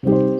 Halo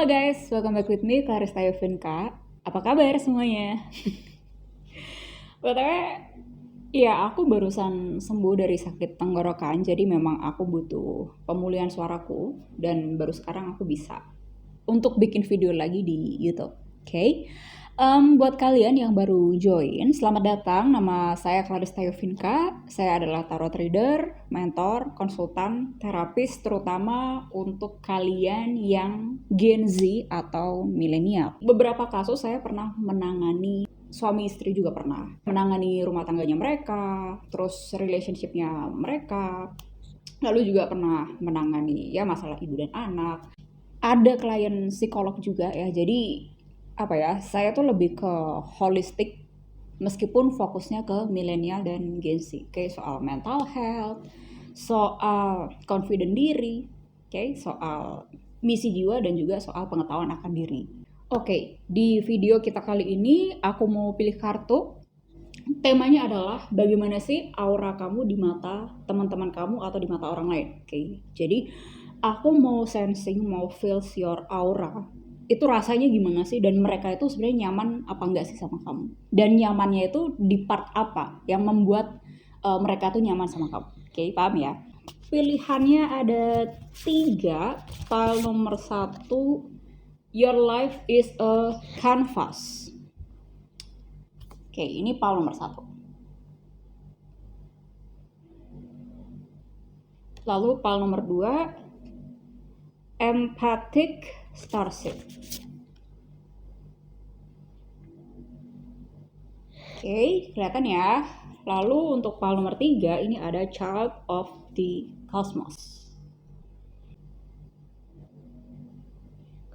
guys, welcome back with me, Clarista Yovinka. Apa kabar semuanya? BTW, ya aku barusan sembuh dari sakit tenggorokan, jadi memang aku butuh pemulihan suaraku, dan baru sekarang aku bisa untuk bikin video lagi di YouTube. Oke? Buat kalian yang baru join, selamat datang. Nama saya Clarista Yovinka. Saya adalah tarot reader, mentor, konsultan, terapis, terutama untuk kalian yang Gen Z atau milenial. Beberapa kasus saya pernah menangani suami istri, juga pernah menangani rumah tangganya mereka, terus relationship-nya mereka, lalu juga pernah menangani ya masalah ibu dan anak. Ada klien psikolog juga ya, jadi apa ya, saya tuh lebih ke holistik meskipun fokusnya ke milenial dan Gen Z. Kayak soal mental health, soal confident diri, soal misi jiwa, dan juga soal pengetahuan akan diri. Oke, di video kita kali ini aku mau pilih kartu. Temanya adalah bagaimana sih aura kamu di mata teman-teman kamu atau di mata orang lain. Jadi aku mau sensing, mau feel your aura. Itu rasanya gimana sih, dan mereka itu sebenarnya nyaman apa enggak sih sama kamu, dan nyamannya itu di part apa yang membuat mereka tuh nyaman sama kamu. Paham ya? Pilihannya ada 3. File nomor 1, your life is a canvas. Ini file nomor 1. Lalu file nomor 2, empathic starship. Kelihatan ya. Lalu untuk file nomor 3 ini ada Child of the Cosmos.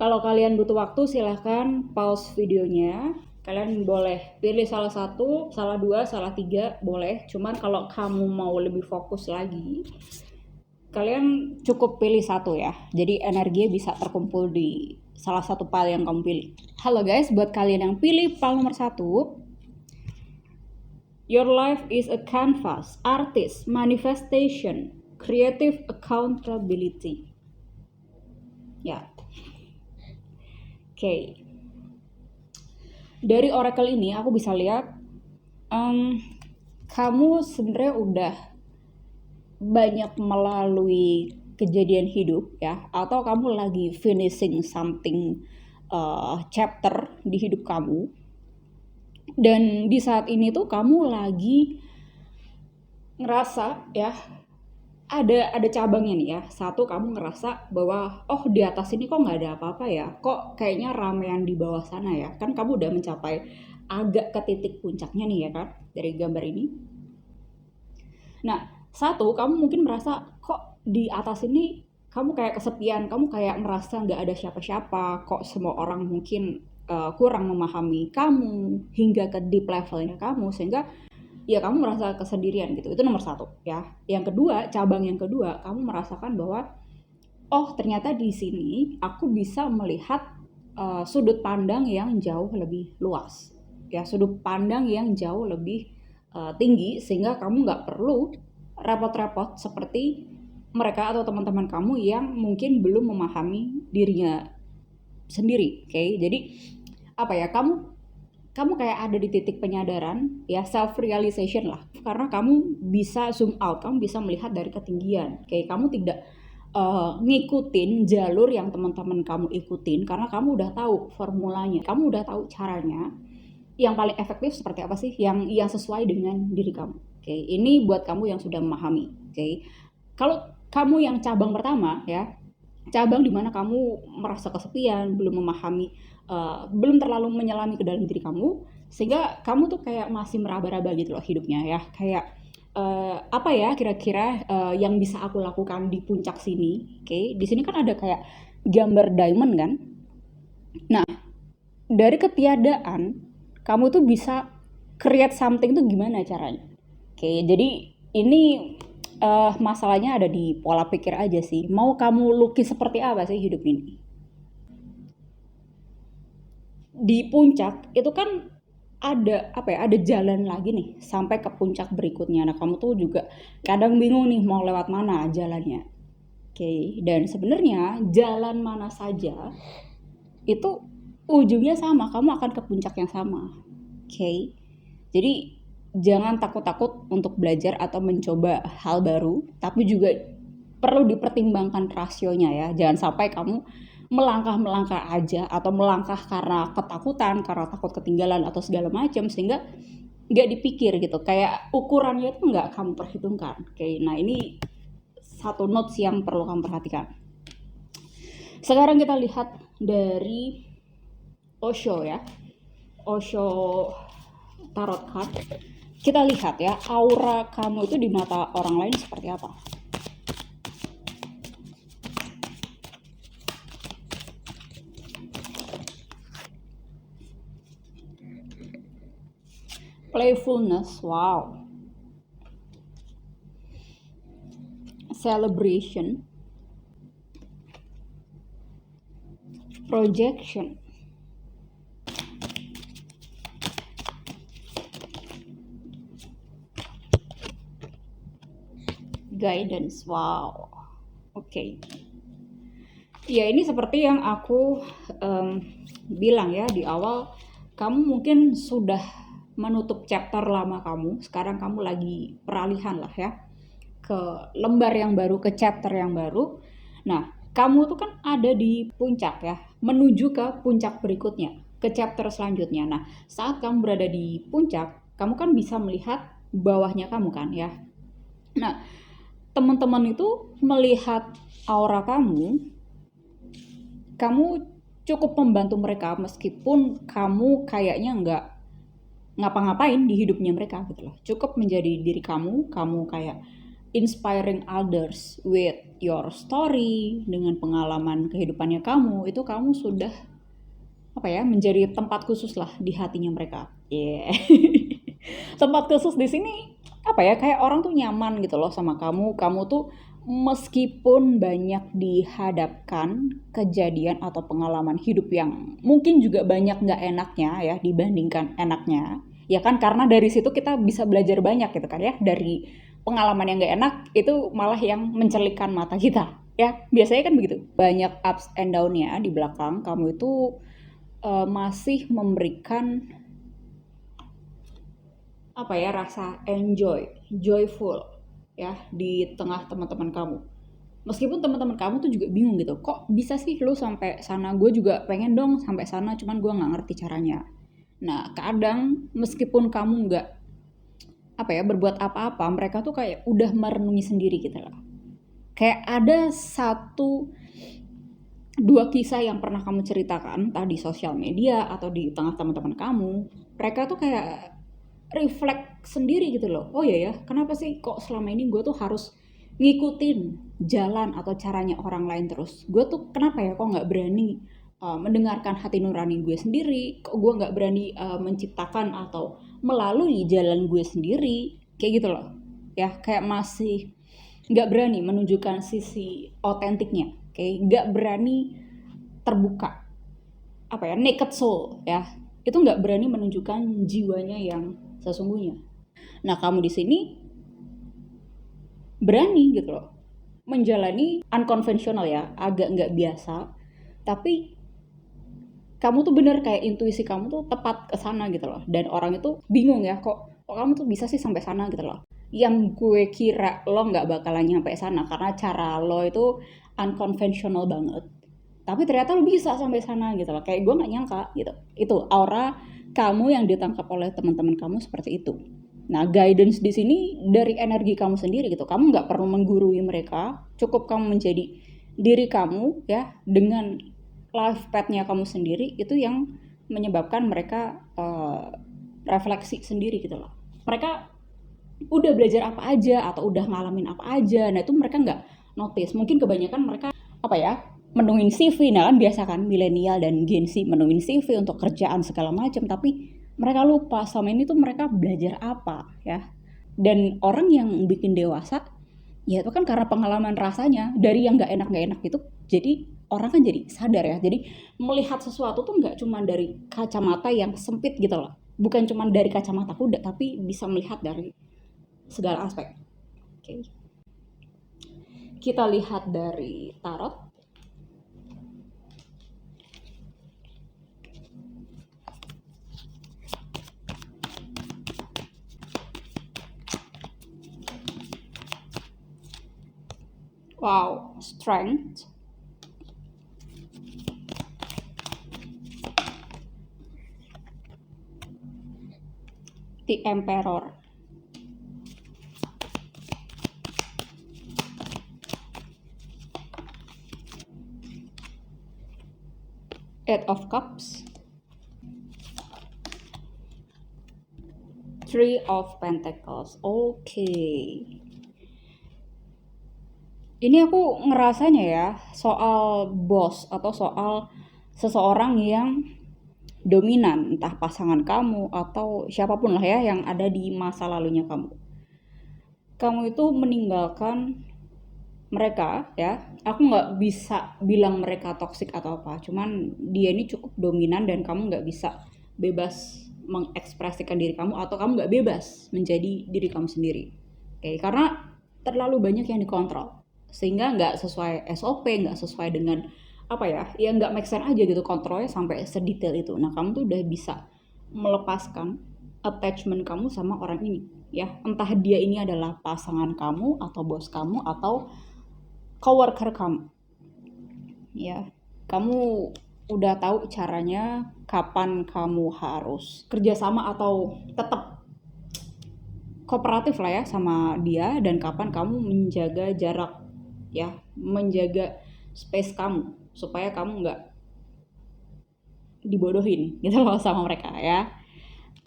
Kalau kalian butuh waktu silahkan pause videonya. Kalian boleh pilih salah 1, salah 2, salah 3 boleh. Cuman kalau kamu mau lebih fokus lagi, kalian cukup pilih 1 ya. Jadi energinya bisa terkumpul di salah satu file yang kamu pilih. Halo guys, buat kalian yang pilih file nomor 1, your life is a canvas, artist, manifestation, creative accountability. Ya. Dari oracle ini aku bisa lihat kamu sebenarnya udah banyak melalui kejadian hidup ya, atau kamu lagi finishing something chapter di hidup kamu, dan di saat ini tuh kamu lagi ngerasa ya ada cabangnya nih ya. 1, kamu ngerasa bahwa di atas ini kok nggak ada apa-apa ya, kok kayaknya ramean di bawah sana ya, kan kamu udah mencapai agak ke titik puncaknya nih ya kan, dari gambar ini. Nah, 1, kamu mungkin merasa kok di atas ini kamu kayak kesepian, kamu kayak merasa nggak ada siapa-siapa, kok semua orang mungkin kurang memahami kamu hingga ke deep levelnya kamu, sehingga ya kamu merasa kesendirian gitu. Itu nomor 1 ya. Yang kedua, cabang yang kedua, kamu merasakan bahwa ternyata di sini aku bisa melihat sudut pandang yang jauh lebih luas ya, sudut pandang yang jauh lebih tinggi, sehingga kamu nggak perlu repot-repot seperti mereka atau teman-teman kamu yang mungkin belum memahami dirinya sendiri. Jadi apa ya, kamu kayak ada di titik penyadaran ya, self realization lah, karena kamu bisa zoom out, kamu bisa melihat dari ketinggian. Kamu tidak ngikutin jalur yang teman-teman kamu ikutin, karena kamu udah tahu formulanya, kamu udah tahu caranya, yang paling efektif seperti apa sih, yang sesuai dengan diri kamu. Oke, ini buat kamu yang sudah memahami. Oke, kalau kamu yang cabang pertama ya, cabang dimana kamu merasa kesepian, belum memahami, belum terlalu menyelami ke dalam diri kamu, sehingga kamu tuh kayak masih meraba-raba gitu loh hidupnya ya, kayak apa ya kira-kira yang bisa aku lakukan di puncak sini. Oke, di sini kan ada kayak gambar diamond kan. Nah, dari ketiadaan kamu tuh bisa create something tuh gimana caranya. Oke, jadi ini masalahnya ada di pola pikir aja sih. Mau kamu lukis seperti apa sih hidup ini? Di puncak itu kan ada apa ya, ada jalan lagi nih sampai ke puncak berikutnya. Nah, kamu tuh juga kadang bingung nih mau lewat mana jalannya. Oke, dan sebenarnya jalan mana saja itu ujungnya sama, kamu akan ke puncak yang sama. Oke. Jadi jangan takut-takut untuk belajar atau mencoba hal baru, tapi juga perlu dipertimbangkan rasionya ya. Jangan sampai kamu melangkah-melangkah aja atau melangkah karena ketakutan, karena takut ketinggalan atau segala macam, sehingga nggak dipikir gitu. Kayak ukurannya itu nggak kamu perhitungkan. Oke, nah ini satu notes yang perlu kamu perhatikan. Sekarang kita lihat dari Osho ya. Osho tarot card. Kita lihat ya, aura kamu itu di mata orang lain seperti apa. Playfulness, wow. Celebration. Projection. Guidance, wow. Oke. Ya, ini seperti yang aku bilang ya di awal, kamu mungkin sudah menutup chapter lama kamu, sekarang kamu lagi peralihan lah ya ke lembar yang baru, ke chapter yang baru. Nah, kamu tuh kan ada di puncak ya, menuju ke puncak berikutnya, ke chapter selanjutnya. Nah, saat kamu berada di puncak, kamu kan bisa melihat bawahnya kamu kan ya. Nah, teman-teman itu melihat aura kamu cukup membantu mereka meskipun kamu kayaknya nggak ngapa-ngapain di hidupnya mereka gitu loh. Cukup menjadi diri kamu, kamu kayak inspiring others with your story, dengan pengalaman kehidupannya kamu, itu kamu sudah apa ya, menjadi tempat khusus lah di hatinya mereka. Yeah. Tempat khusus di sini apa ya, kayak orang tuh nyaman gitu loh sama kamu tuh meskipun banyak dihadapkan kejadian atau pengalaman hidup yang mungkin juga banyak nggak enaknya ya dibandingkan enaknya, ya kan, karena dari situ kita bisa belajar banyak gitu kan ya, dari pengalaman yang nggak enak itu malah yang mencerlikkan mata kita ya, biasanya kan begitu, banyak ups and down-nya di belakang kamu itu masih memberikan apa ya, rasa joyful ya di tengah teman-teman kamu. Meskipun teman-teman kamu tuh juga bingung gitu, kok bisa sih lo sampai sana, gue juga pengen dong sampai sana, cuman gue nggak ngerti caranya. Nah, kadang meskipun kamu nggak apa ya berbuat apa-apa, mereka tuh kayak udah merenungi sendiri gitu loh. Kayak ada satu dua kisah yang pernah kamu ceritakan entah di sosial media atau di tengah teman-teman kamu, mereka tuh kayak reflect sendiri gitu loh. Oh iya ya, kenapa sih kok selama ini gue tuh harus ngikutin jalan atau caranya orang lain terus? Gue tuh kenapa ya kok nggak berani mendengarkan hati nurani gue sendiri? Kok gue nggak berani menciptakan atau melalui jalan gue sendiri? Kayak gitu loh. Ya, kayak masih nggak berani menunjukkan sisi otentiknya. Kayak nggak berani terbuka. Apa ya, naked soul ya. Itu nggak berani menunjukkan jiwanya yang sesungguhnya. Nah, kamu di sini berani gitu loh menjalani unconventional ya, agak nggak biasa, tapi kamu tuh bener kayak intuisi kamu tuh tepat ke sana gitu loh, dan orang itu bingung ya, kok kamu tuh bisa sih sampai sana gitu loh, yang gue kira lo nggak bakalan nyampe sana karena cara lo itu unconventional banget, tapi ternyata lo bisa sampai sana gitu loh, kayak gue nggak nyangka gitu. Itu aura kamu yang ditangkap oleh teman-teman kamu seperti itu. Nah, guidance di sini dari energi kamu sendiri gitu. Kamu nggak perlu menggurui mereka, cukup kamu menjadi diri kamu ya dengan life path-nya kamu sendiri, itu yang menyebabkan mereka refleksi sendiri gitu loh. Mereka udah belajar apa aja atau udah ngalamin apa aja, nah itu mereka nggak notice. Mungkin kebanyakan mereka apa ya, menuin CV. Nah kan biasa kan milenial dan Gen Z menuin CV untuk kerjaan segala macam, tapi mereka lupa selama ini tuh mereka belajar apa ya. Dan orang yang bikin dewasa ya itu kan karena pengalaman rasanya dari yang nggak enak gitu. Jadi orang kan jadi sadar ya. Jadi melihat sesuatu tuh nggak cuma dari kacamata yang sempit gitu loh. Bukan cuma dari kacamata kuda, tapi bisa melihat dari segala aspek. Oke. Kita lihat dari tarot. Wow, strength. The Emperor. Eight of Cups. Three of Pentacles. Oke. Ini aku ngerasanya ya soal bos atau soal seseorang yang dominan, entah pasangan kamu atau siapapun lah ya yang ada di masa lalunya kamu. Kamu itu meninggalkan mereka ya. Aku nggak bisa bilang mereka toksik atau apa, cuman dia ini cukup dominan dan kamu nggak bisa bebas mengekspresikan diri kamu atau kamu nggak bebas menjadi diri kamu sendiri. Oke, karena terlalu banyak yang dikontrol sehingga nggak sesuai SOP, nggak sesuai dengan apa ya nggak make sense aja gitu kontrolnya sampai sedetail itu. Nah kamu tuh udah bisa melepaskan attachment kamu sama orang ini ya, entah dia ini adalah pasangan kamu atau bos kamu atau coworker kamu ya. Kamu udah tahu caranya kapan kamu harus kerjasama atau tetap kooperatif lah ya sama dia, dan kapan kamu menjaga jarak ya, menjaga space kamu supaya kamu nggak dibodohin gitu loh sama mereka ya.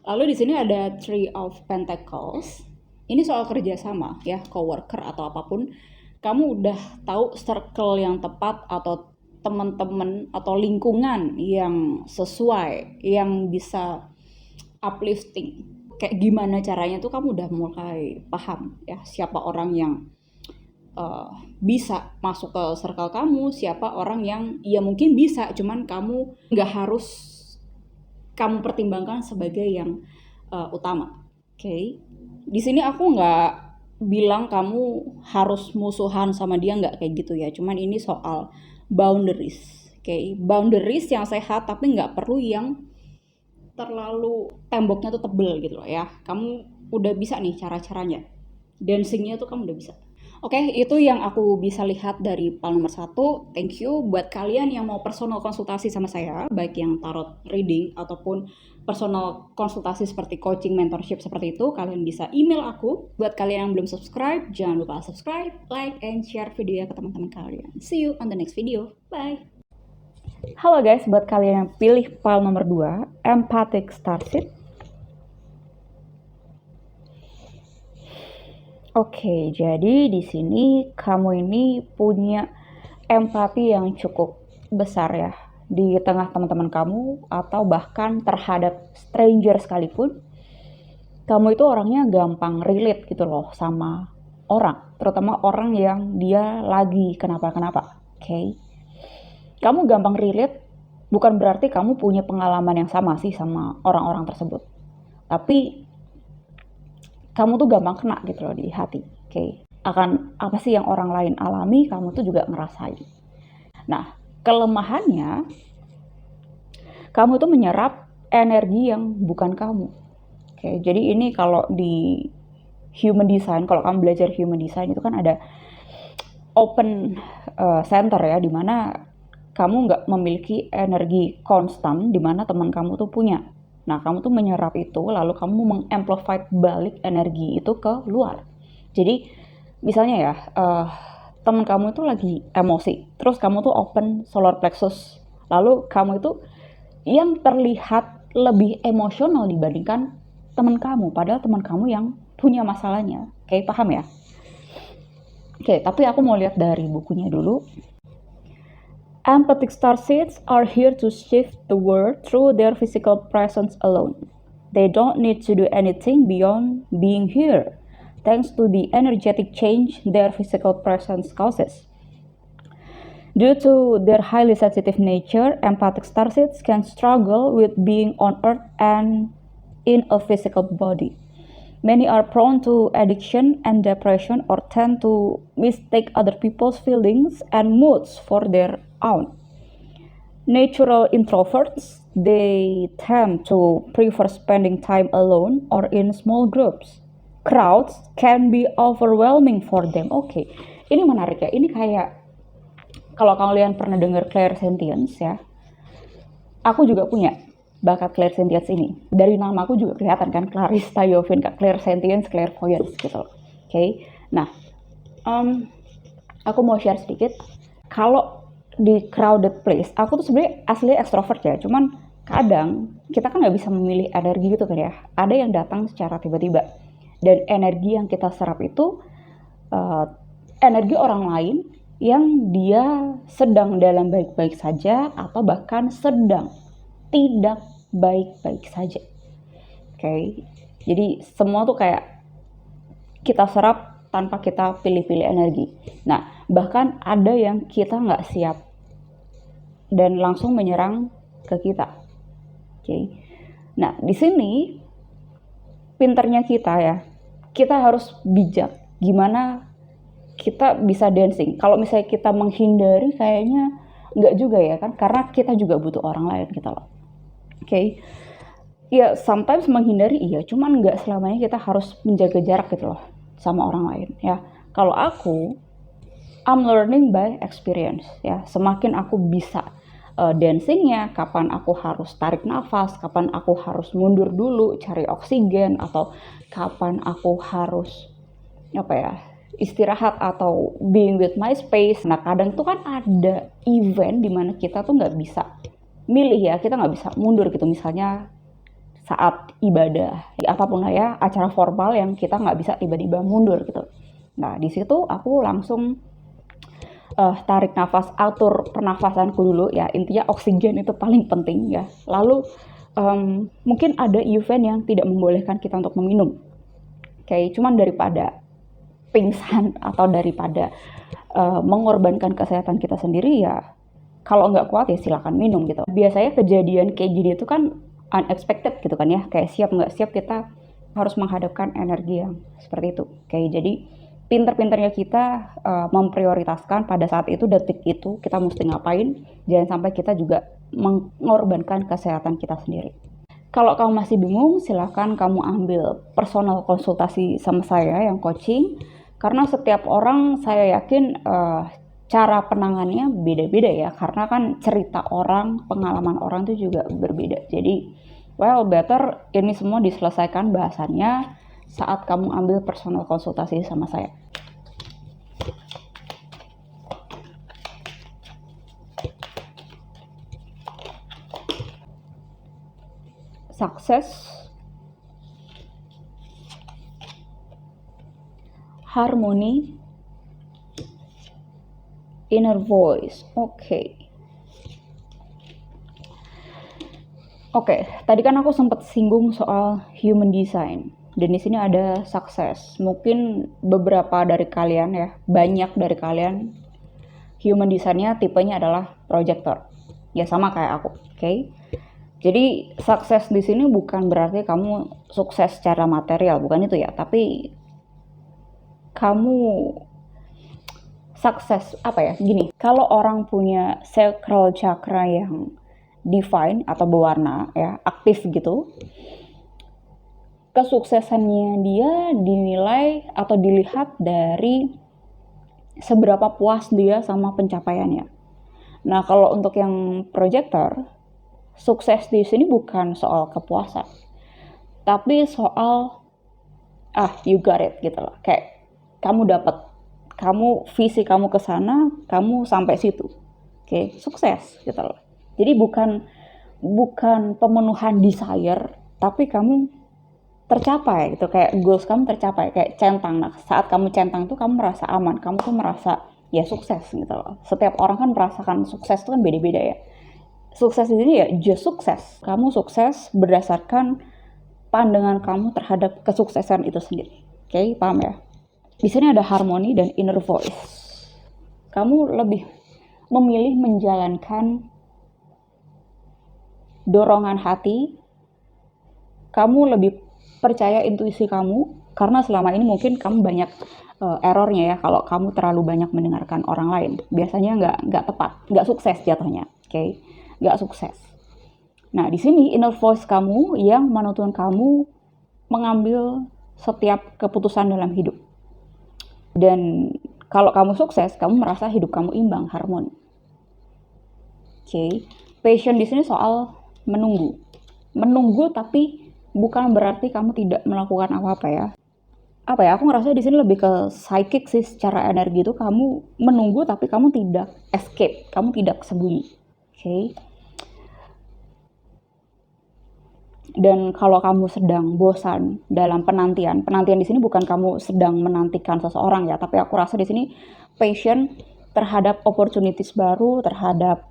Lalu di sini ada Three of Pentacles. Ini soal kerjasama ya, coworker atau apapun. Kamu udah tahu circle yang tepat atau teman-teman atau lingkungan yang sesuai, yang bisa uplifting. Kayak gimana caranya tuh kamu udah mulai paham ya, siapa orang yang bisa masuk ke circle kamu, siapa orang yang ya mungkin bisa, cuman kamu nggak harus kamu pertimbangkan sebagai yang utama. Oke. Di sini aku nggak bilang kamu harus musuhan sama dia, nggak kayak gitu ya. Cuman ini soal boundaries. Oke. Boundaries yang sehat tapi nggak perlu yang terlalu temboknya tuh tebel gitu loh ya. Kamu udah bisa nih cara-caranya. Dancingnya tuh kamu udah bisa. Oke, itu yang aku bisa lihat dari pal nomor 1. Thank you buat kalian yang mau personal konsultasi sama saya, baik yang tarot reading ataupun personal konsultasi seperti coaching, mentorship seperti itu, kalian bisa email aku. Buat kalian yang belum subscribe, jangan lupa subscribe, like, and share video ke teman-teman kalian. See you on the next video. Bye! Halo guys, buat kalian yang pilih pal nomor 2, Empathic Starseed. Oke, jadi di sini kamu ini punya empati yang cukup besar ya di tengah teman-teman kamu atau bahkan terhadap stranger sekalipun. Kamu itu orangnya gampang relate gitu loh sama orang, terutama orang yang dia lagi kenapa-kenapa. Oke. Kamu gampang relate bukan berarti kamu punya pengalaman yang sama sih sama orang-orang tersebut. Tapi kamu tuh gampang kena gitu loh di hati. Oke. Akan apa sih yang orang lain alami, kamu tuh juga ngerasain. Nah, kelemahannya kamu tuh menyerap energi yang bukan kamu. Oke, jadi ini kalau di human design, kalau kamu belajar human design itu kan ada open center ya, dimana kamu nggak memiliki energi konstan, dimana teman kamu tuh punya. Nah, kamu tuh menyerap itu, lalu kamu mengamplify balik energi itu ke luar. Jadi, misalnya ya, teman kamu itu lagi emosi, terus kamu tuh open solar plexus, lalu kamu itu yang terlihat lebih emosional dibandingkan teman kamu, padahal teman kamu yang punya masalahnya. Oke, paham ya? Oke, tapi aku mau lihat dari bukunya dulu. Empathic starseeds are here to shift the world through their physical presence alone. They don't need to do anything beyond being here, thanks to the energetic change their physical presence causes. Due to their highly sensitive nature, empathic starseeds can struggle with being on Earth and in a physical body. Many are prone to addiction and depression or tend to mistake other people's feelings and moods for their own. Natural introverts, they tend to prefer spending time alone or in small groups. Crowds can be overwhelming for them. Oke, ini menarik ya. Ini kayak kalau kalian pernah dengar clairsentience ya, aku juga punya bakat clairsentience ini. Dari nama aku juga kelihatan kan, Clarissa Yovin, clairsentience, clairvoyance gitu. Oke. Nah, aku mau share sedikit. Kalau di crowded place, aku tuh sebenarnya asli ekstrovert ya, cuman kadang kita kan nggak bisa memilih energi gitu kan ya. Ada yang datang secara tiba-tiba, dan energi yang kita serap itu energi orang lain yang dia sedang dalam baik-baik saja atau bahkan sedang tidak baik-baik saja. Oke. Jadi semua tuh kayak kita serap tanpa kita pilih-pilih energi. Nah, bahkan ada yang kita nggak siap dan langsung menyerang ke kita. Oke. Nah, di sini pinternya kita ya, kita harus bijak gimana kita bisa dancing. Kalau misalnya kita menghindari, kayaknya nggak juga ya kan, karena kita juga butuh orang lain gitu loh. Oke. Ya, sometimes menghindari iya, cuman nggak selamanya kita harus menjaga jarak gitu loh sama orang lain ya. Kalau aku, I'm learning by experience ya. Semakin aku bisa dancingnya, kapan aku harus tarik nafas, kapan aku harus mundur dulu cari oksigen, atau kapan aku harus istirahat atau being with my space. Nah, kadang tuh kan ada event dimana kita tuh nggak bisa milih ya, kita nggak bisa mundur gitu, misalnya saat ibadah, apapun lah ya, acara formal yang kita nggak bisa tiba-tiba mundur gitu. Nah, di situ aku langsung tarik nafas, atur pernafasanku dulu ya, intinya oksigen itu paling penting ya. Lalu mungkin ada event yang tidak membolehkan kita untuk meminum, kayak cuman daripada pingsan atau daripada mengorbankan kesehatan kita sendiri ya, kalau nggak kuat ya silakan minum gitu. Biasanya kejadian kayak gini itu kan unexpected gitu kan ya, kayak siap nggak siap kita harus menghadapkan energi yang seperti itu. Kayak jadi pinter-pinternya kita memprioritaskan pada saat itu, detik itu kita mesti ngapain, jangan sampai kita juga mengorbankan kesehatan kita sendiri. Kalau kamu masih bingung, silakan kamu ambil personal konsultasi sama saya yang coaching, karena setiap orang saya yakin cara penangannya beda-beda ya, karena kan cerita orang, pengalaman orang itu juga berbeda. Jadi, well, better ini semua diselesaikan bahasannya saat kamu ambil personal konsultasi sama saya. Sukses, harmony, inner voice. Oke, tadi kan aku sempat singgung soal human design. Dan di sini ada sukses. Mungkin beberapa dari kalian ya, banyak dari kalian human design-nya tipenya adalah projector. Ya sama kayak aku, oke? Jadi sukses di sini bukan berarti kamu sukses secara material, bukan itu ya, tapi kamu sukses gini, kalau orang punya sacral chakra yang define atau berwarna ya, aktif gitu, kesuksesannya dia dinilai atau dilihat dari seberapa puas dia sama pencapaiannya. Nah, kalau untuk yang projector, sukses di sini bukan soal kepuasan, tapi soal you got it gitu loh. Kayak visi kamu ke sana, kamu sampai situ. Oke, sukses gitu loh. Jadi bukan pemenuhan desire, tapi kamu tercapai gitu, kayak goals kamu tercapai, kayak centang. Nah, saat kamu centang itu kamu merasa aman, kamu tuh merasa ya sukses gitu loh. Setiap orang kan merasakan sukses itu kan beda-beda ya. Sukses di sini ya just sukses. Kamu sukses berdasarkan pandangan kamu terhadap kesuksesan itu sendiri. Oke, paham ya? Di sini ada harmoni dan inner voice. Kamu lebih memilih menjalankan dorongan hati. Kamu lebih percaya intuisi kamu, karena selama ini mungkin kamu banyak errornya ya kalau kamu terlalu banyak mendengarkan orang lain. Biasanya nggak tepat, nggak sukses jatuhnya. Oke, nggak sukses. Nah, di sini inner voice kamu yang menuntun kamu mengambil setiap keputusan dalam hidup. Dan kalau kamu sukses, kamu merasa hidup kamu imbang, harmoni. Oke, passion di sini soal menunggu. Menunggu tapi bukan berarti kamu tidak melakukan apa-apa ya. Aku ngerasa di sini lebih ke psychic sih, secara energi itu kamu menunggu tapi kamu tidak escape, kamu tidak sembunyi. Oke. Dan kalau kamu sedang bosan dalam penantian di sini bukan kamu sedang menantikan seseorang ya, tapi aku rasa di sini passion terhadap opportunities baru, terhadap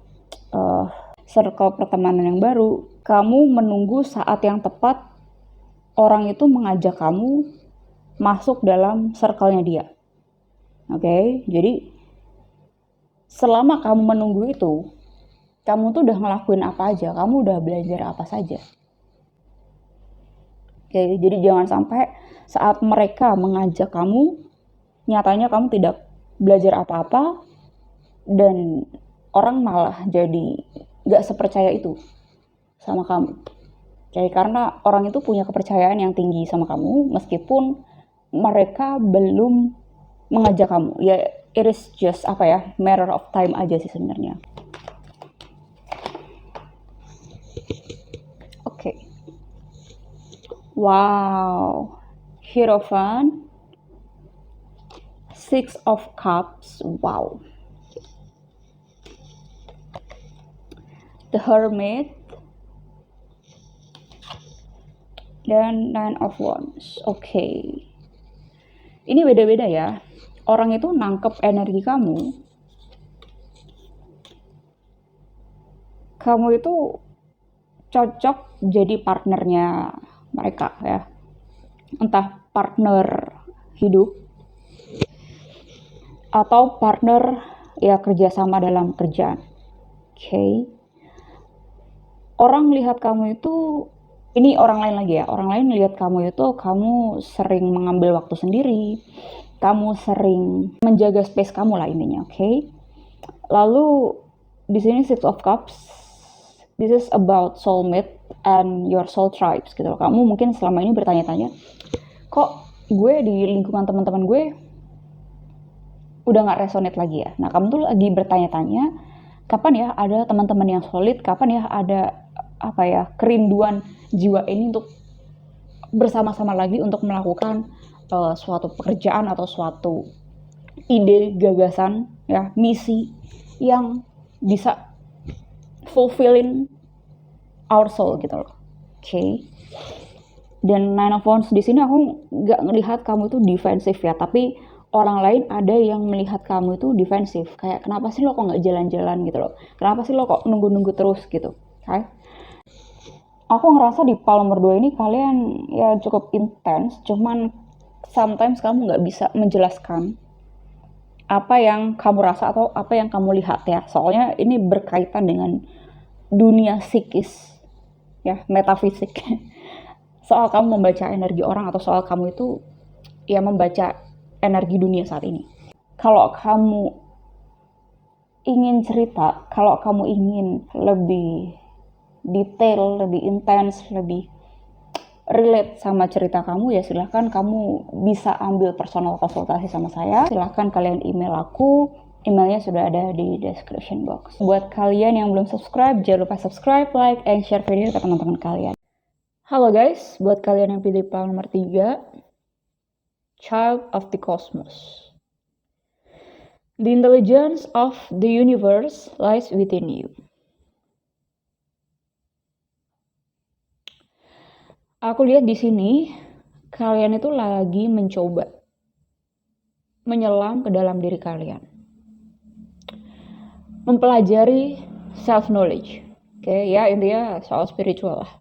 circle pertemanan yang baru. Kamu menunggu saat yang tepat orang itu mengajak kamu masuk dalam circle-nya dia. Oke, jadi selama kamu menunggu itu, kamu tuh udah ngelakuin apa aja, kamu udah belajar apa saja. Oke, jadi jangan sampai saat mereka mengajak kamu, nyatanya kamu tidak belajar apa-apa, dan orang malah jadi gak sepercaya itu sama kamu. Oke, karena orang itu punya kepercayaan yang tinggi sama kamu, meskipun mereka belum mengajak kamu. Ya, it is just matter of time aja sih sebenarnya. Oke. Wow, Hierophant, Six of Cups, wow. The Hermit, dan Nine of Wands. Oke. Ini beda-beda ya. Orang itu nangkep energi kamu. Kamu itu cocok jadi partnernya mereka ya, entah partner hidup atau partner ya kerjasama dalam kerjaan. Oke. Orang lihat kamu itu, ini orang lain lagi ya, orang lain lihat kamu itu kamu sering mengambil waktu sendiri, kamu sering menjaga space kamu lah intinya. Oke. Lalu di sini Six of Cups, this is about soulmate and your soul tribes gitu loh. Kamu mungkin selama ini bertanya-tanya, kok gue di lingkungan teman-teman gue udah gak resonate lagi ya. Nah, kamu tuh lagi bertanya-tanya, kapan ya ada teman-teman yang solid, kapan ya ada kerinduan jiwa ini untuk bersama-sama lagi untuk melakukan suatu pekerjaan atau suatu ide, gagasan, ya, misi yang bisa fulfilling our soul gitu loh. Oke. Dan Nine of Wands di sini aku nggak ngelihat kamu itu defensif ya, tapi orang lain ada yang melihat kamu itu defensif. Kayak kenapa sih lo kok nggak jalan-jalan gitu loh? Kenapa sih lo kok nunggu-nunggu terus gitu? Oke. Aku ngerasa di palm berdua ini kalian ya cukup intens, cuman sometimes kamu nggak bisa menjelaskan apa yang kamu rasa atau apa yang kamu lihat ya. Soalnya ini berkaitan dengan dunia psikis, ya, metafisik. Soal kamu membaca energi orang atau soal kamu itu ya membaca energi dunia saat ini. Kalau kamu ingin cerita, kalau kamu ingin lebih detail, lebih intens, lebih relate sama cerita kamu, ya silahkan kamu bisa ambil personal konsultasi sama saya. Silahkan kalian email aku Emailnya sudah ada di description box. Buat kalian yang belum subscribe, jangan lupa subscribe, like, and share video ke teman-teman kalian. Halo guys, buat kalian yang pilih file nomor 3, Child of the Cosmos. The intelligence of the universe lies within you. Aku lihat di sini, kalian itu lagi mencoba menyelam ke dalam diri kalian. Mempelajari self-knowledge. Oke, ya intinya soal spiritual lah.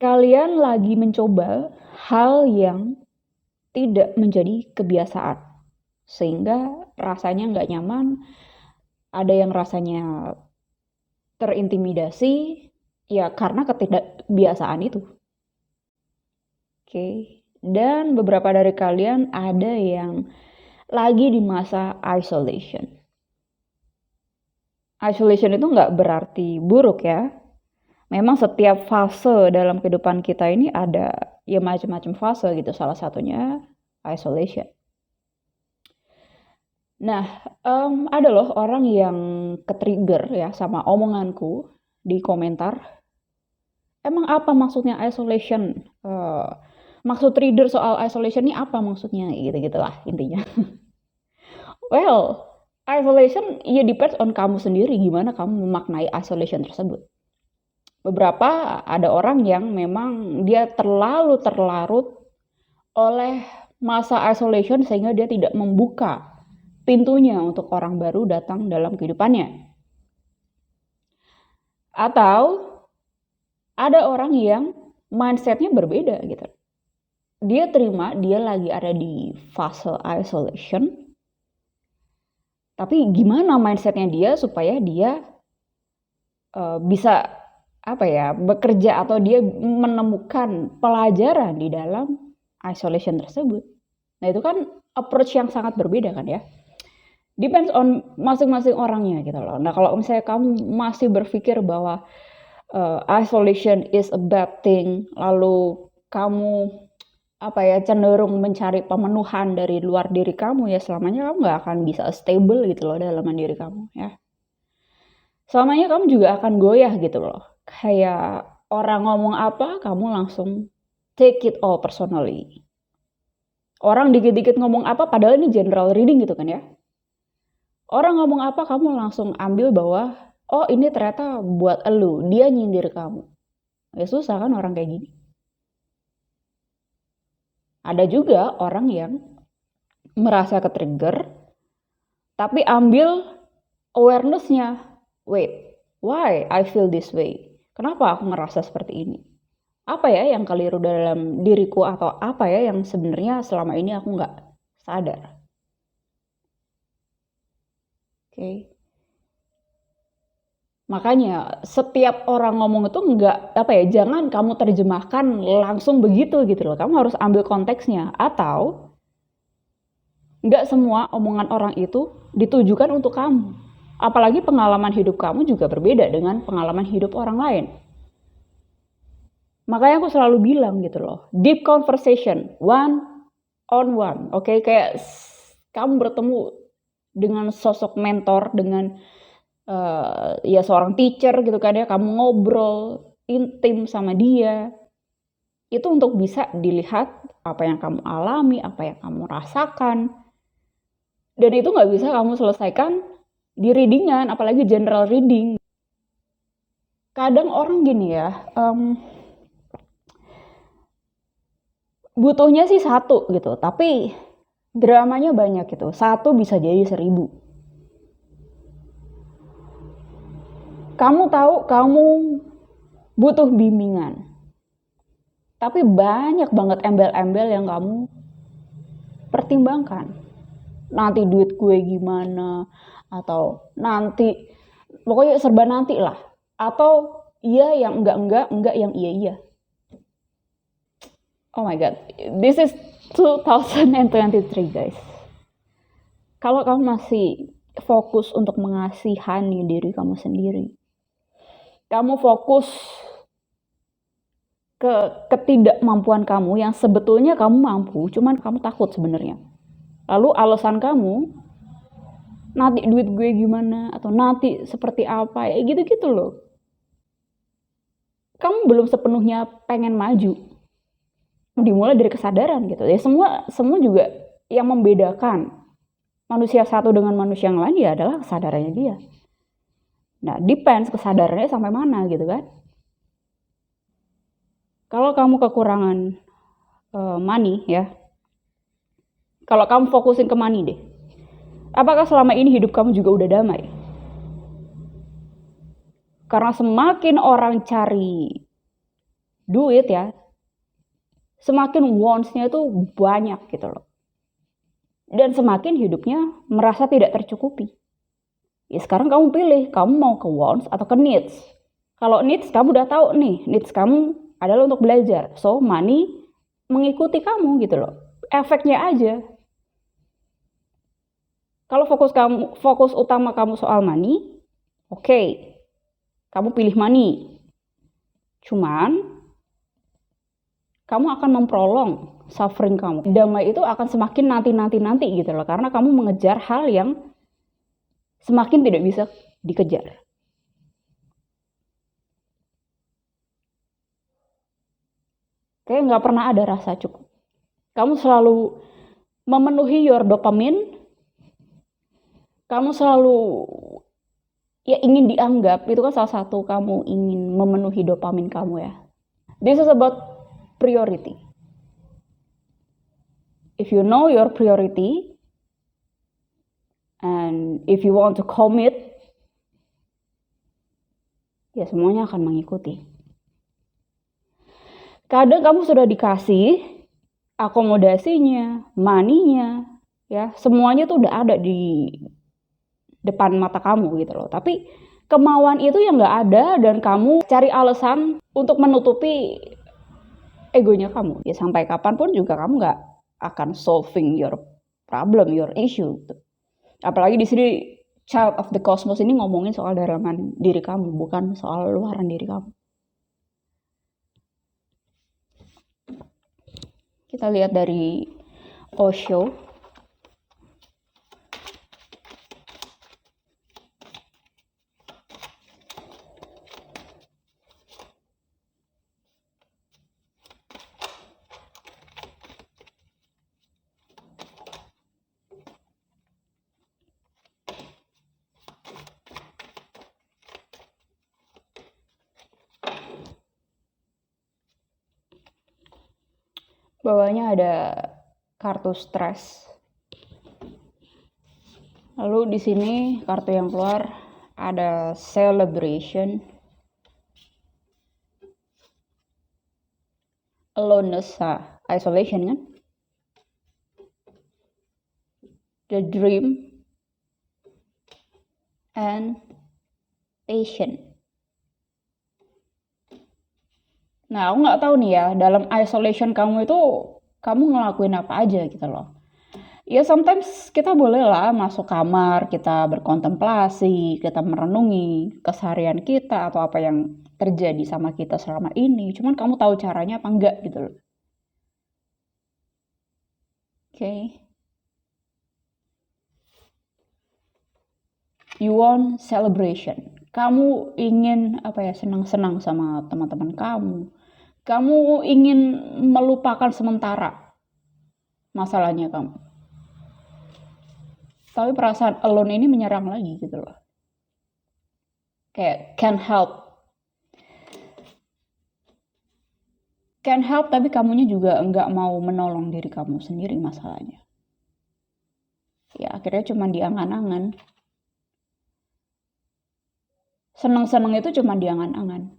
Kalian lagi mencoba hal yang tidak menjadi kebiasaan. Sehingga rasanya nggak nyaman, ada yang rasanya terintimidasi, ya karena ketidakbiasaan itu. Oke. Dan beberapa dari kalian ada yang lagi di masa isolation. Isolation itu nggak berarti buruk ya. Memang setiap fase dalam kehidupan kita ini ada ya macam-macam fase gitu. Salah satunya isolation. Nah, ada loh orang yang ketrigger ya sama omonganku di komentar. Emang apa maksudnya isolation? Maksud reader soal isolation ini apa maksudnya? Gitu-gitulah intinya. Well, isolation ya depends on kamu sendiri gimana kamu memaknai isolation tersebut. Beberapa ada orang yang memang dia terlalu terlarut oleh masa isolation sehingga dia tidak membuka pintunya untuk orang baru datang dalam kehidupannya. Atau ada orang yang mindsetnya berbeda gitu. Dia terima dia lagi ada di fase isolation. Tapi gimana mindsetnya dia supaya dia bisa bekerja atau dia menemukan pelajaran di dalam isolation tersebut. Nah itu kan approach yang sangat berbeda kan ya. Depends on masing-masing orangnya gitu loh. Nah kalau misalnya kamu masih berpikir bahwa isolation is a bad thing, lalu kamu cenderung mencari pemenuhan dari luar diri kamu, ya selamanya kamu nggak akan bisa stable gitu loh dalam diri kamu ya. Selamanya kamu juga akan goyah gitu loh. Kayak orang ngomong apa, kamu langsung take it all personally. Orang dikit-dikit ngomong apa, padahal ini general reading gitu kan ya. Orang ngomong apa, kamu langsung ambil bahwa, oh ini ternyata buat elu, dia nyindir kamu. Ya susah kan orang kayak gini. Ada juga orang yang merasa ke-trigger, tapi ambil awareness-nya. Wait, why I feel this way? Kenapa aku ngerasa seperti ini? Apa ya yang keliru dalam diriku atau apa ya yang sebenarnya selama ini aku nggak sadar? Oke. Makanya setiap orang ngomong itu jangan kamu terjemahkan langsung begitu gitu loh. Kamu harus ambil konteksnya. Atau nggak semua omongan orang itu ditujukan untuk kamu. Apalagi pengalaman hidup kamu juga berbeda dengan pengalaman hidup orang lain. Makanya aku selalu bilang gitu loh, deep conversation, one on one, oke? Kayak kamu bertemu dengan sosok mentor, dengan ya seorang teacher gitu kan ya, kamu ngobrol intim sama dia, itu untuk bisa dilihat apa yang kamu alami, apa yang kamu rasakan, dan itu nggak bisa kamu selesaikan di readingan, apalagi general reading. Kadang orang gini ya, butuhnya sih satu gitu, tapi dramanya banyak gitu, satu bisa jadi 1000. Kamu tahu kamu butuh bimbingan, tapi banyak banget embel-embel yang kamu pertimbangkan. Nanti duit gue gimana, atau nanti, pokoknya serba nanti lah. Atau iya yang enggak yang iya. Oh my god, this is 2023 guys. Kalau kamu masih fokus untuk mengasihani diri kamu sendiri, kamu fokus ke ketidakmampuan kamu yang sebetulnya kamu mampu, cuman kamu takut sebenarnya. Lalu alasan kamu, nanti duit gue gimana, atau nanti seperti apa, ya gitu-gitu loh. Kamu belum sepenuhnya pengen maju. Dimulai dari kesadaran gitu. Ya semua juga yang membedakan manusia satu dengan manusia yang lain ya adalah kesadarannya dia. Nah, depends kesadarannya sampai mana gitu kan. Kalau kamu kekurangan money ya, kalau kamu fokusin ke money deh, apakah selama ini hidup kamu juga udah damai? Karena semakin orang cari duit ya, semakin wants-nya itu banyak gitu loh. Dan semakin hidupnya merasa tidak tercukupi. Ya sekarang kamu pilih, kamu mau ke wants atau ke needs. Kalau needs kamu udah tahu nih, needs kamu adalah untuk belajar. So money mengikuti kamu gitu loh. Efeknya aja. Kalau fokus utama kamu soal money, oke. Kamu pilih money. Cuman kamu akan memprolong suffering kamu. Damai itu akan semakin nanti gitu loh. Karena kamu mengejar hal yang semakin tidak bisa dikejar. Kayak nggak pernah ada rasa cukup. Kamu selalu memenuhi your dopamine. Kamu selalu ya ingin dianggap. Itu kan salah satu kamu ingin memenuhi dopamin kamu ya. This is about priority. If you know your priority, and if you want to commit, ya semuanya akan mengikuti. Kadang kamu sudah dikasih akomodasinya, money-nya, ya semuanya tuh udah ada di depan mata kamu gitu loh. Tapi kemauan itu yang nggak ada dan kamu cari alasan untuk menutupi egonya kamu. Ya sampai kapanpun juga kamu nggak akan solving your problem, your issue. Apalagi di sini Child of the Cosmos ini ngomongin soal dalam diri kamu, bukan soal luaran diri kamu. Kita lihat dari Osho. Bawahnya ada kartu stres. Lalu di sini kartu yang keluar ada celebration, aloneness, isolation kan, the dream, and patient. Nah, aku nggak tahu nih ya, dalam isolation kamu itu kamu ngelakuin apa aja gitu loh. Ya sometimes kita boleh lah masuk kamar, kita berkontemplasi, kita merenungi keseharian kita atau apa yang terjadi sama kita selama ini. Cuman kamu tahu caranya apa enggak gitu loh. Okay. You want celebration. Kamu ingin apa ya, senang-senang sama teman-teman kamu. Kamu ingin melupakan sementara masalahnya kamu. Tapi perasaan alone ini menyerang lagi gitu loh. Kayak can't help tapi kamunya juga enggak mau menolong diri kamu sendiri masalahnya. Ya akhirnya cuma diangan-angan. Senang-senang itu cuma diangan-angan.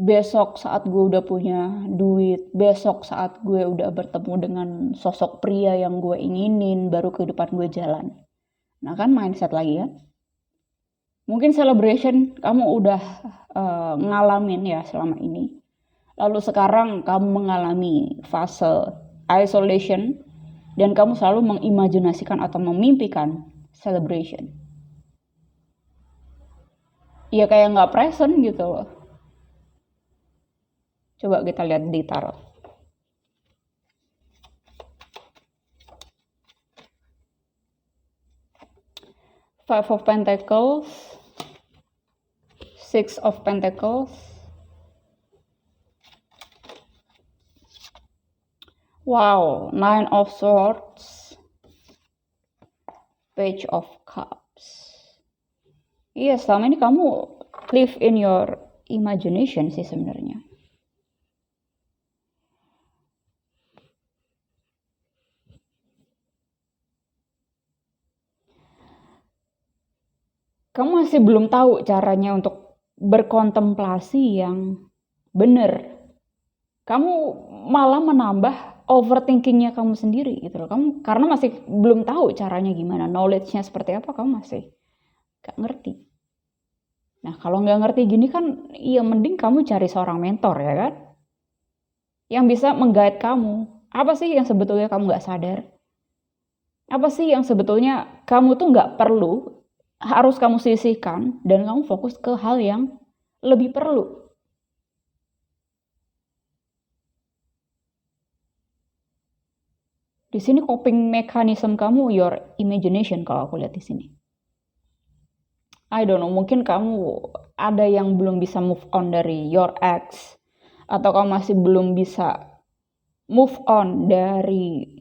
Besok saat gue udah punya duit, besok saat gue udah bertemu dengan sosok pria yang gue inginin, baru kehidupan gue jalan. Nah kan mindset lagi kan. Mungkin celebration kamu udah ngalamin ya selama ini. Lalu sekarang kamu mengalami fase isolation dan kamu selalu mengimajinasikan atau memimpikan celebration. Ya kayak nggak present gitu loh. Coba kita lihat di tarot. Five of Pentacles, Six of Pentacles, wow, Nine of Swords, Page of Cups. Iya, selama ini kamu live in your imagination sih sebenarnya. Kamu masih belum tahu caranya untuk berkontemplasi yang benar. Kamu malah menambah overthinkingnya kamu sendiri gitu loh. Kamu karena masih belum tahu caranya gimana, knowledge-nya seperti apa, kamu masih gak ngerti. Nah, kalau nggak ngerti gini kan, ya mending kamu cari seorang mentor ya kan? Yang bisa meng-guide kamu. Apa sih yang sebetulnya kamu nggak sadar? Apa sih yang sebetulnya kamu tuh nggak perlu, harus kamu sisihkan, dan kamu fokus ke hal yang lebih perlu. Di sini coping mechanism kamu, your imagination kalau aku lihat di sini. I don't know, mungkin kamu ada yang belum bisa move on dari your ex, atau kamu masih belum bisa move on dari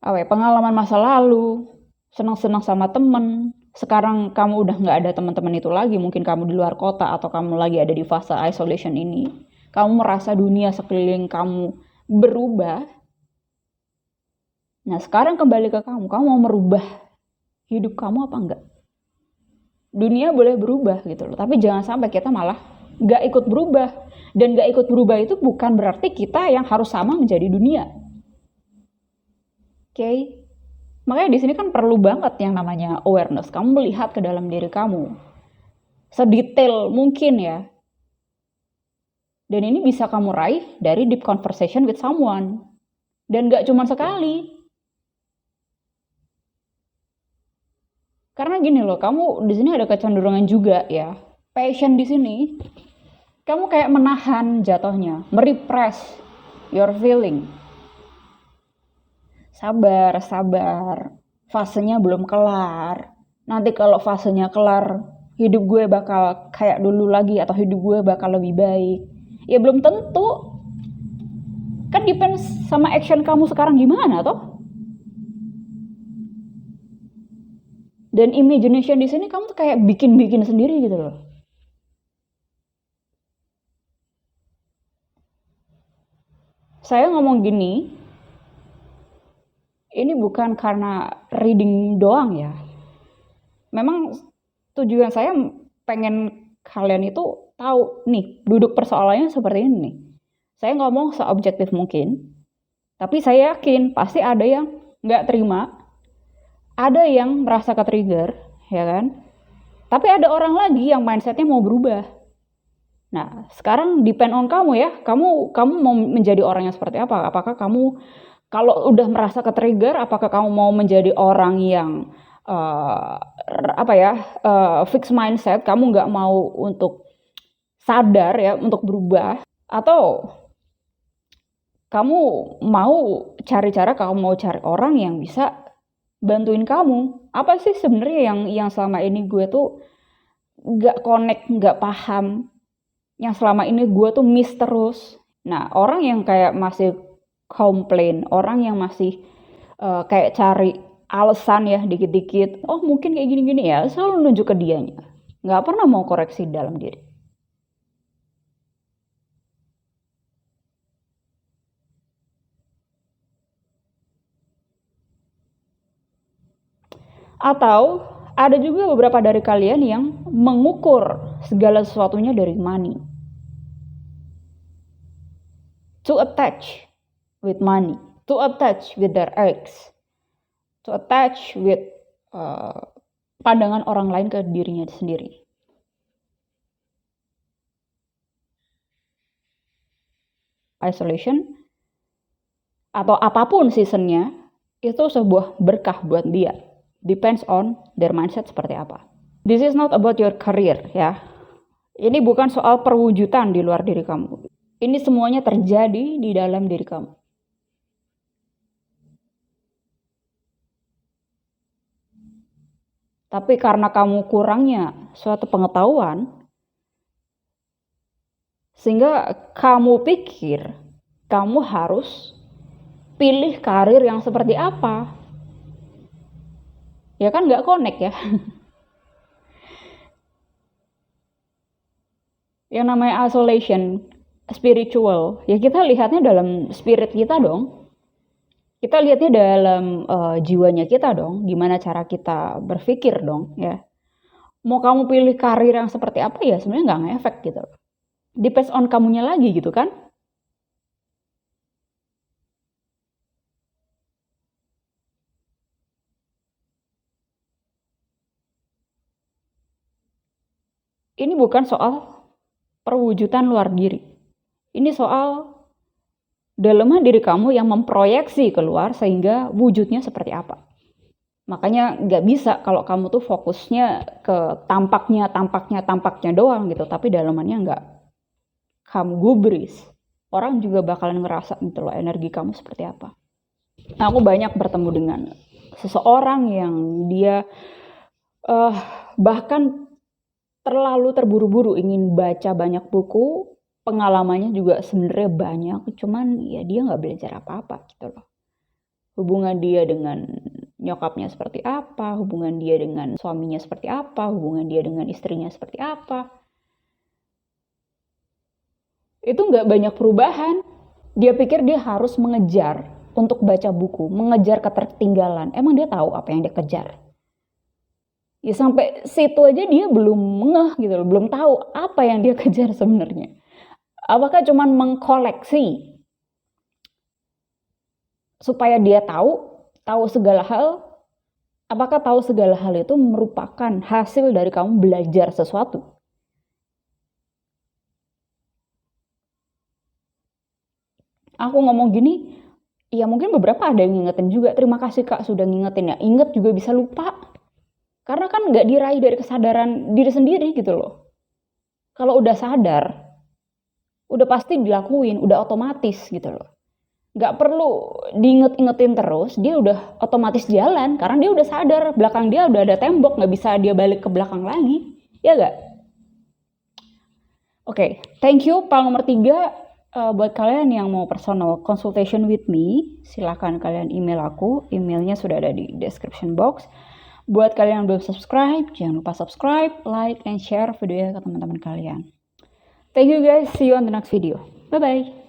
pengalaman masa lalu, senang-senang sama temen. Sekarang kamu udah nggak ada teman-teman itu lagi, mungkin kamu di luar kota atau kamu lagi ada di fase isolation ini. Kamu merasa dunia sekeliling kamu berubah. Nah, sekarang kembali ke kamu mau merubah hidup kamu apa enggak? Dunia boleh berubah gitu loh, tapi jangan sampai kita malah nggak ikut berubah. Dan nggak ikut berubah itu bukan berarti kita yang harus sama menjadi dunia. Oke? Makanya di sini kan perlu banget yang namanya awareness. Kamu melihat ke dalam diri kamu sedetail mungkin ya. Dan ini bisa kamu raih dari deep conversation with someone. Dan nggak cuma sekali. Karena gini loh, kamu di sini ada kecenderungan juga ya. Passion di sini, kamu kayak menahan jatuhnya, merepress your feeling. Sabar, fasenya belum kelar. Nanti kalau fasenya kelar, hidup gue bakal kayak dulu lagi atau hidup gue bakal lebih baik. Ya belum tentu. Kan depends sama action kamu sekarang gimana toh? Dan imagination di sini kamu tuh kayak bikin-bikin sendiri gitu loh. Saya ngomong gini, ini bukan karena reading doang ya. Memang tujuan saya pengen kalian itu tahu nih, duduk persoalannya seperti ini nih. Saya ngomong seobjektif mungkin, tapi saya yakin pasti ada yang nggak terima, ada yang merasa ke-trigger, ya kan? Tapi ada orang lagi yang mindsetnya mau berubah. Nah, sekarang depend on kamu ya. Kamu mau menjadi orang yang seperti apa? Apakah kamu kalau udah merasa ke-trigger, apakah kamu mau menjadi orang yang fix mindset? Kamu nggak mau untuk sadar ya, untuk berubah, atau kamu mau cari cara, kamu mau cari orang yang bisa bantuin kamu? Apa sih sebenarnya yang selama ini gue tuh nggak connect, nggak paham, yang selama ini gue tuh miss terus. Nah, orang yang kayak masih komplain, orang yang masih kayak cari alasan ya dikit-dikit, oh mungkin kayak gini-gini ya, selalu nunjuk ke dianya. Nggak pernah mau koreksi dalam diri. Atau ada juga beberapa dari kalian yang mengukur segala sesuatunya dari money. To attach with money, to attach with their ex, to attach with pandangan orang lain ke dirinya sendiri. Isolation atau apapun seasonnya itu sebuah berkah buat dia. Depends on their mindset seperti apa. This is not about your career ya. Ini bukan soal perwujudan di luar diri kamu. Ini semuanya terjadi di dalam diri kamu. Tapi karena kamu kurangnya suatu pengetahuan, sehingga kamu pikir kamu harus pilih karir yang seperti apa. Ya kan nggak connect ya. Yang namanya isolation spiritual, ya kita lihatnya dalam spirit kita dong. Kita lihatnya dalam jiwanya kita dong, gimana cara kita berpikir dong ya. Mau kamu pilih karir yang seperti apa ya sebenarnya nggak ngefek gitu. Depends on kamunya lagi gitu kan. Ini bukan soal perwujudan luar diri. Ini soal dalam diri kamu yang memproyeksi keluar sehingga wujudnya seperti apa. Makanya nggak bisa kalau kamu tuh fokusnya ke tampaknya doang gitu, tapi dalamannya nggak kamu gubris. Orang juga bakalan ngerasa gitu loh energi kamu seperti apa. Nah, aku banyak bertemu dengan seseorang yang dia bahkan terlalu terburu-buru ingin baca banyak buku, pengalamannya juga sebenarnya banyak, cuman ya dia nggak belajar apa-apa gitu loh. Hubungan dia dengan nyokapnya seperti apa, hubungan dia dengan suaminya seperti apa, hubungan dia dengan istrinya seperti apa. Itu nggak banyak perubahan. Dia pikir dia harus mengejar untuk baca buku, mengejar ketertinggalan. Emang dia tahu apa yang dia kejar? Ya sampai situ aja dia belum ngeh gitu loh, belum tahu apa yang dia kejar sebenarnya. Apakah cuma mengkoleksi supaya dia tahu segala hal? Apakah tahu segala hal itu merupakan hasil dari kamu belajar sesuatu? Aku ngomong gini, ya mungkin beberapa ada yang ngingetin juga. Terima kasih Kak sudah ngingetin ya. Ingat juga bisa lupa. Karena kan nggak diraih dari kesadaran diri sendiri gitu loh. Kalau udah sadar, udah pasti dilakuin, udah otomatis gitu loh. Nggak perlu diinget-ingetin terus, dia udah otomatis jalan. Karena dia udah sadar, belakang dia udah ada tembok, nggak bisa dia balik ke belakang lagi. Ya nggak? Oke, thank you. Pal nomor 3, buat kalian yang mau personal consultation with me, silahkan kalian email aku. Emailnya sudah ada di description box. Buat kalian yang belum subscribe, jangan lupa subscribe, like, and share videonya ke teman-teman kalian. Thank you guys, see you on the next video. Bye-bye.